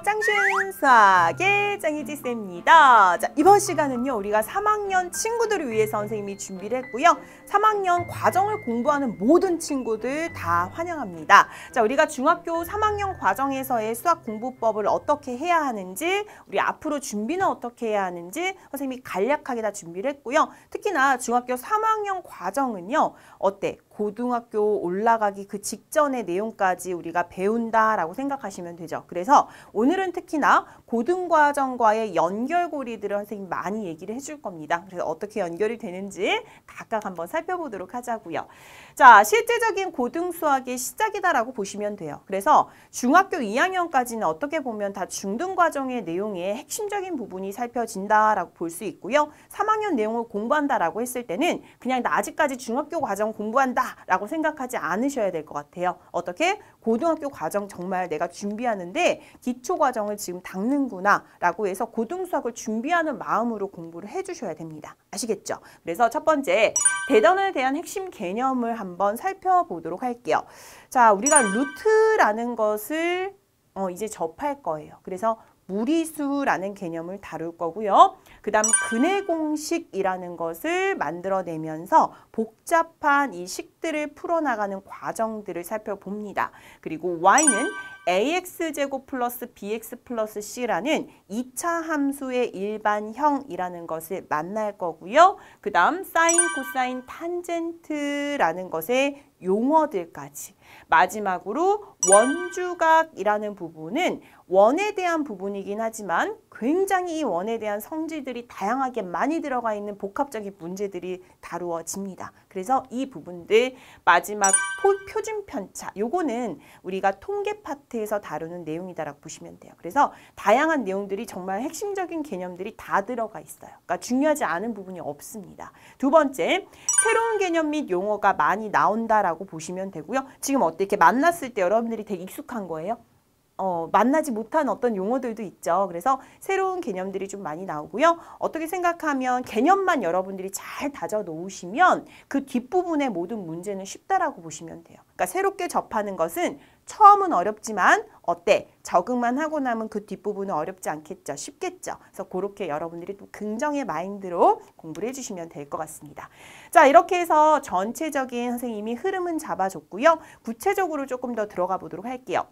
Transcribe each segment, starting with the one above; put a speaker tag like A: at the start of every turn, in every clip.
A: 짱슌 수학의 짱이지쌤입니다. 자, 이번 시간은요, 우리가 3학년 친구들을 위해서 선생님이 준비를 했고요. 3학년 과정을 공부하는 모든 친구들 다 환영합니다. 자, 우리가 중학교 3학년 과정에서의 수학 공부법을 어떻게 해야 하는지, 우리 앞으로 준비는 어떻게 해야 하는지 선생님이 간략하게 다 준비를 했고요. 특히나 중학교 3학년 과정은요, 어때? 고등학교 올라가기 그 직전의 내용까지 우리가 배운다라고 생각하시면 되죠. 그래서 오늘은 특히나 고등과정과의 연결고리들을 선생님이 많이 얘기를 해줄 겁니다. 그래서 어떻게 연결이 되는지 각각 한번 살펴보도록 하자고요. 자, 실제적인 고등수학의 시작이다라고 보시면 돼요. 그래서 중학교 2학년까지는 어떻게 보면 다 중등과정의 내용의 핵심적인 부분이 살펴진다라고 볼 수 있고요. 3학년 내용을 공부한다라고 했을 때는 그냥 나 아직까지 중학교 과정 공부한다 라고 생각하지 않으셔야 될 것 같아요. 어떻게? 고등학교 과정 정말 내가 준비하는데 기초 과정을 지금 닦는구나 라고 해서 고등수학을 준비하는 마음으로 공부를 해주셔야 됩니다. 아시겠죠? 그래서 첫 번째, 대단원에 대한 핵심 개념을 한번 살펴보도록 할게요. 자, 우리가 루트라는 것을 이제 접할 거예요. 그래서 무리수라는 개념을 다룰 거고요. 그 다음 근해 공식이라는 것을 만들어내면서 복잡한 이 식들을 풀어나가는 과정들을 살펴봅니다. 그리고 y는 ax제곱 플러스 bx 플러스 c라는 2차 함수의 일반형이라는 것을 만날 거고요. 그 다음 사인, 코사인, 탄젠트라는 것의 용어들까지. 마지막으로 원주각이라는 부분은 원에 대한 부분이긴 하지만 굉장히 이 원에 대한 성질들이 다양하게 많이 들어가 있는 복합적인 문제들이 다루어집니다. 그래서 이 부분들 마지막 표준 편차, 요거는 우리가 통계 파트에서 다루는 내용이다라고 보시면 돼요. 그래서 다양한 내용들이 정말 핵심적인 개념들이 다 들어가 있어요. 그러니까 중요하지 않은 부분이 없습니다. 두 번째, 새로운 개념 및 용어가 많이 나온다라고 보시면 되고요. 지금 어떻게 만났을 때 여러분들이 되게 익숙한 거예요? 만나지 못한 어떤 용어들도 있죠. 그래서 새로운 개념들이 좀 많이 나오고요. 어떻게 생각하면 개념만 여러분들이 잘 다져 놓으시면 그 뒷부분의 모든 문제는 쉽다라고 보시면 돼요. 그러니까 새롭게 접하는 것은 처음은 어렵지만 어때? 적응만 하고 나면 그 뒷부분은 어렵지 않겠죠? 쉽겠죠? 그래서 그렇게 여러분들이 또 긍정의 마인드로 공부를 해주시면 될 것 같습니다. 자, 이렇게 해서 전체적인 선생님이 흐름은 잡아줬고요. 구체적으로 조금 더 들어가 보도록 할게요.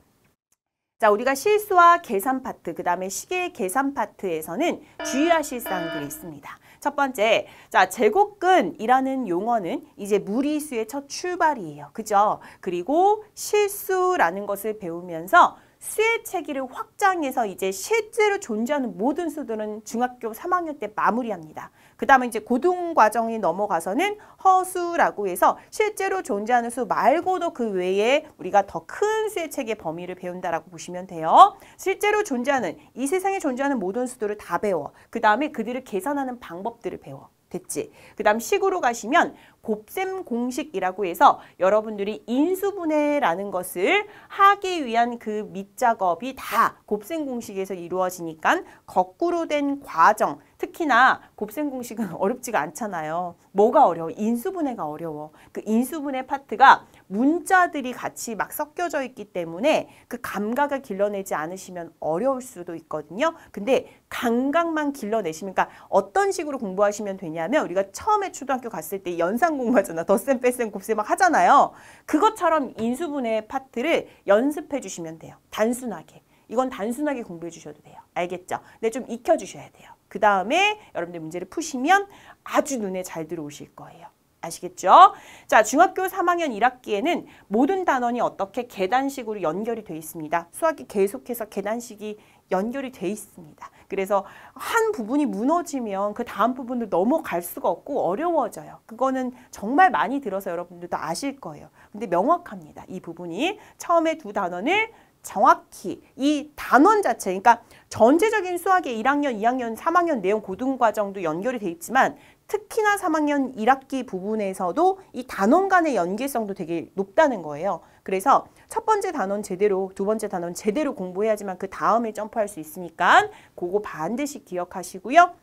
A: 자, 우리가 실수와 계산 파트, 그 다음에 시계 계산 파트에서는 주의하실 사항들이 있습니다. 첫 번째, 자, 제곱근이라는 용어는 이제 무리수의 첫 출발이에요. 그죠? 그리고 실수라는 것을 배우면서 수의 체계를 확장해서 이제 실제로 존재하는 모든 수들은 중학교 3학년 때 마무리합니다. 그 다음에 이제 고등과정이 넘어가서는 허수라고 해서 실제로 존재하는 수 말고도 그 외에 우리가 더 큰 수의 체계 범위를 배운다라고 보시면 돼요. 실제로 존재하는, 이 세상에 존재하는 모든 수들을 다 배워. 그 다음에 그들을 계산하는 방법들을 배워. 됐지? 그 다음 식으로 가시면 곱셈 공식이라고 해서 여러분들이 인수분해라는 것을 하기 위한 그 밑작업이 다 곱셈 공식에서 이루어지니까 거꾸로 된 과정, 특히나 곱셈 공식은 어렵지가 않잖아요. 뭐가 어려워? 인수분해가 어려워. 그 인수분해 파트가 문자들이 같이 막 섞여져 있기 때문에 그 감각을 길러내지 않으시면 어려울 수도 있거든요. 근데 감각만 길러내시면, 그러니까 어떤 식으로 공부하시면 되냐면 우리가 처음에 초등학교 갔을 때 연산 공부하잖아. 덧셈, 뺄셈, 곱셈 막 하잖아요. 그것처럼 인수분해 파트를 연습해 주시면 돼요. 단순하게. 이건 단순하게 공부해 주셔도 돼요. 알겠죠? 근데 좀 익혀 주셔야 돼요. 그 다음에 여러분들 문제를 푸시면 아주 눈에 잘 들어오실 거예요. 아시겠죠? 자, 중학교 3학년 1학기에는 모든 단원이 어떻게 계단식으로 연결이 되어 있습니다. 수학이 계속해서 계단식이 연결이 돼 있습니다. 그래서 한 부분이 무너지면 그 다음 부분을 넘어갈 수가 없고 어려워져요. 그거는 정말 많이 들어서 여러분들도 아실 거예요. 근데 명확합니다. 이 부분이 처음에 두 단원을 정확히 이 단원 자체, 그러니까 전체적인 수학의 1학년, 2학년, 3학년 내용 고등과정도 연결이 돼 있지만 특히나 3학년 1학기 부분에서도 이 단원 간의 연계성도 되게 높다는 거예요. 그래서 첫 번째 단원 제대로, 두 번째 단원 제대로 공부해야지만 그 다음에 점프할 수 있으니까 그거 반드시 기억하시고요.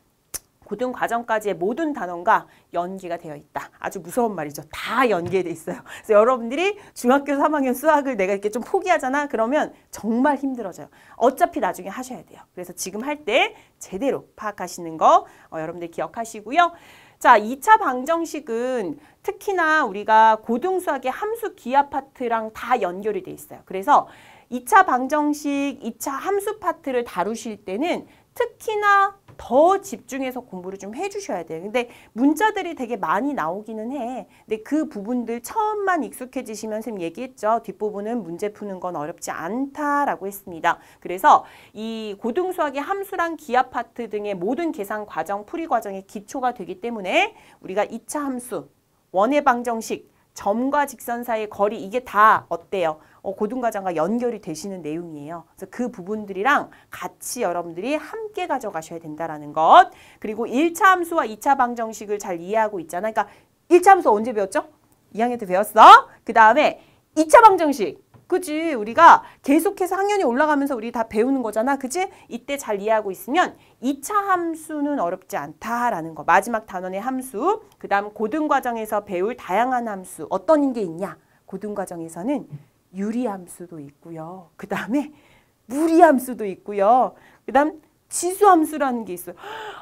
A: 고등과정까지의 모든 단원과 연계가 되어 있다. 아주 무서운 말이죠. 다 연계돼 있어요. 그래서 여러분들이 중학교 3학년 수학을 내가 이렇게 좀 포기하잖아. 그러면 정말 힘들어져요. 어차피 나중에 하셔야 돼요. 그래서 지금 할 때 제대로 파악하시는 거 여러분들 기억하시고요. 자, 2차 방정식은 특히나 우리가 고등수학의 함수 기하 파트랑 다 연결이 돼 있어요. 그래서 2차 방정식, 2차 함수 파트를 다루실 때는 특히나 더 집중해서 공부를 좀 해주셔야 돼요. 근데 문자들이 되게 많이 나오기는 해. 근데 그 부분들 처음만 익숙해지시면 선생님 얘기했죠. 뒷부분은 문제 푸는 건 어렵지 않다라고 했습니다. 그래서 이 고등수학의 함수랑 기하 파트 등의 모든 계산 과정, 풀이 과정의 기초가 되기 때문에 우리가 2차 함수, 원의 방정식, 점과 직선 사이의 거리 이게 다 어때요? 고등과정과 연결이 되시는 내용이에요. 그래서 그 부분들이랑 같이 여러분들이 함께 가져가셔야 된다는 것. 그리고 1차 함수와 2차 방정식을 잘 이해하고 있잖아. 그러니까 1차 함수 언제 배웠죠? 2학년 때 배웠어. 그 다음에 2차 방정식. 그치? 우리가 계속해서 학년이 올라가면서 우리 다 배우는 거잖아. 그치? 이때 잘 이해하고 있으면 2차 함수는 어렵지 않다라는 거. 마지막 단원의 함수. 그 다음 고등과정에서 배울 다양한 함수. 어떤 게 있냐? 고등과정에서는 유리함수도 있고요. 그 다음에 무리함수도 있고요. 그 다음 지수함수라는 게 있어요.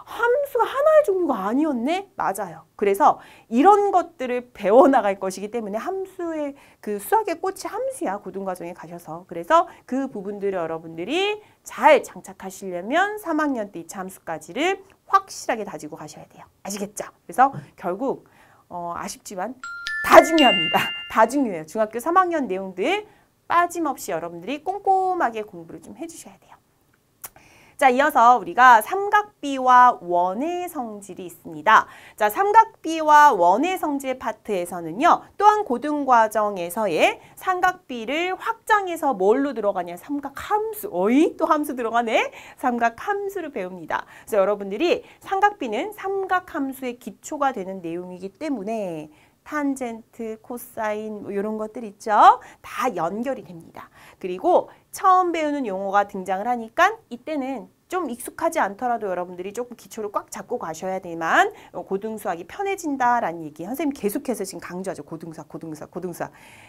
A: 함수가 하나의 종류가 아니었네? 맞아요. 그래서 이런 것들을 배워나갈 것이기 때문에 함수의 그 수학의 꽃이 함수야. 고등과정에 가셔서. 그래서 그 부분들을 여러분들이 잘 장착하시려면 3학년 때 2차 함수까지를 확실하게 다지고 가셔야 돼요. 아시겠죠? 그래서 결국 아쉽지만 다 중요합니다. 다 중요해요. 중학교 3학년 내용들 빠짐없이 여러분들이 꼼꼼하게 공부를 좀 해주셔야 돼요. 자, 이어서 우리가 삼각비와 원의 성질이 있습니다. 자, 삼각비와 원의 성질 파트에서는요. 또한 고등과정에서의 삼각비를 확장해서 뭘로 들어가냐? 삼각함수. 어이? 또 함수 들어가네? 삼각함수를 배웁니다. 그래서 여러분들이 삼각비는 삼각함수의 기초가 되는 내용이기 때문에 탄젠트, 코사인 뭐 이런 것들 있죠. 다 연결이 됩니다. 그리고 처음 배우는 용어가 등장을 하니까 이때는 좀 익숙하지 않더라도 여러분들이 조금 기초를 꽉 잡고 가셔야 되만 고등수학이 편해진다라는 얘기 선생님 계속해서 지금 강조하죠. 고등수학.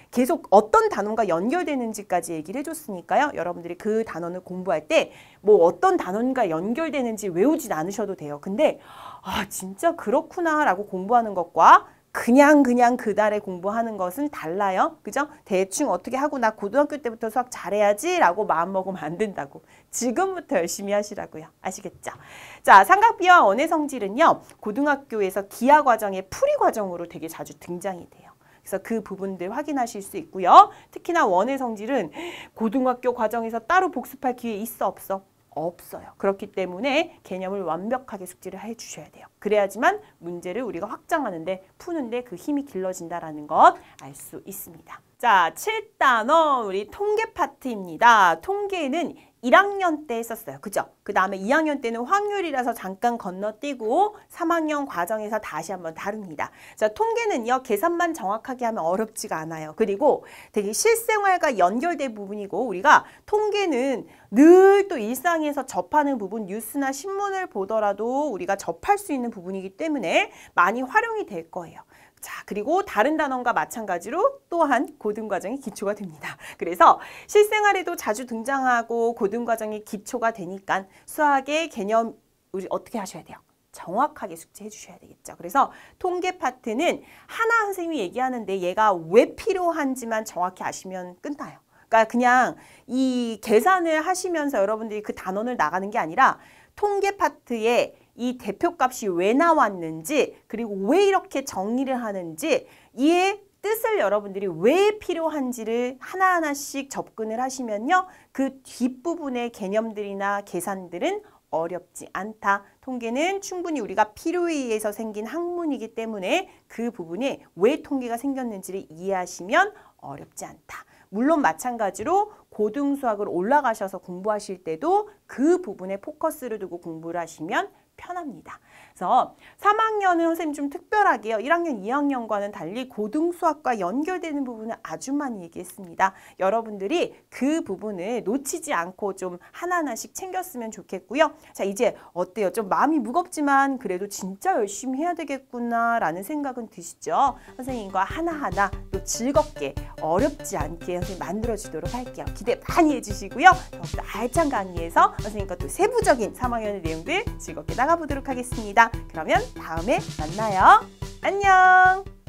A: 계속 어떤 단원과 연결되는지까지 얘기를 해줬으니까요. 여러분들이 그 단원을 공부할 때 뭐 어떤 단원과 연결되는지 외우진 않으셔도 돼요. 근데 아 진짜 그렇구나 라고 공부하는 것과 그냥 그달에 공부하는 것은 달라요. 그죠? 대충 어떻게 하고 나 고등학교 때부터 수학 잘해야지 라고 마음먹으면 안 된다고. 지금부터 열심히 하시라고요. 아시겠죠? 자, 삼각비와 원의 성질은요. 고등학교에서 기하 과정의 풀이 과정으로 되게 자주 등장이 돼요. 그래서 그 부분들 확인하실 수 있고요. 특히나 원의 성질은 고등학교 과정에서 따로 복습할 기회 있어 없어? 없어요. 그렇기 때문에 개념을 완벽하게 숙지를 해주셔야 돼요. 그래야지만 문제를 우리가 확장하는데 푸는데 그 힘이 길러진다는 것 알 수 있습니다. 자, 7단원 우리 통계 파트입니다. 통계는 1학년 때 했었어요. 그죠? 그 다음에 2학년 때는 확률이라서 잠깐 건너뛰고 3학년 과정에서 다시 한번 다룹니다. 자, 통계는요. 계산만 정확하게 하면 어렵지가 않아요. 그리고 되게 실생활과 연결된 부분이고 우리가 통계는 늘 또 일상에서 접하는 부분, 뉴스나 신문을 보더라도 우리가 접할 수 있는 부분이기 때문에 많이 활용이 될 거예요. 자, 그리고 다른 단원과 마찬가지로 또한 고등과정이 기초가 됩니다. 그래서 실생활에도 자주 등장하고 고등과정이 기초가 되니까 수학의 개념 우리 어떻게 하셔야 돼요? 정확하게 숙지해 주셔야 되겠죠. 그래서 통계 파트는 하나 선생님이 얘기하는데 얘가 왜 필요한지만 정확히 아시면 끝나요. 그러니까 그냥 이 계산을 하시면서 여러분들이 그 단원을 나가는 게 아니라 통계 파트에 이 대표값이 왜 나왔는지 그리고 왜 이렇게 정리를 하는지 이의 뜻을 여러분들이 왜 필요한지를 하나하나씩 접근을 하시면요. 그 뒷부분의 개념들이나 계산들은 어렵지 않다. 통계는 충분히 우리가 필요에 의해서 생긴 학문이기 때문에 그 부분에 왜 통계가 생겼는지를 이해하시면 어렵지 않다. 물론 마찬가지로 고등수학을 올라가셔서 공부하실 때도 그 부분에 포커스를 두고 공부를 하시면 편합니다. 그래서 3학년은 선생님 좀 특별하게요. 1학년, 2학년과는 달리 고등수학과 연결되는 부분을 아주 많이 얘기했습니다. 여러분들이 그 부분을 놓치지 않고 좀 하나하나씩 챙겼으면 좋겠고요. 자, 이제 어때요? 좀 마음이 무겁지만 그래도 진짜 열심히 해야 되겠구나 라는 생각은 드시죠? 선생님과 하나하나 또 즐겁게 어렵지 않게 선생님 만들어주도록 할게요. 기대 많이 해주시고요. 더욱더 알찬 강의에서 선생님과 또 세부적인 3학년의 내용들 즐겁게 나가보도록 하겠습니다. 그러면 다음에 만나요. 안녕!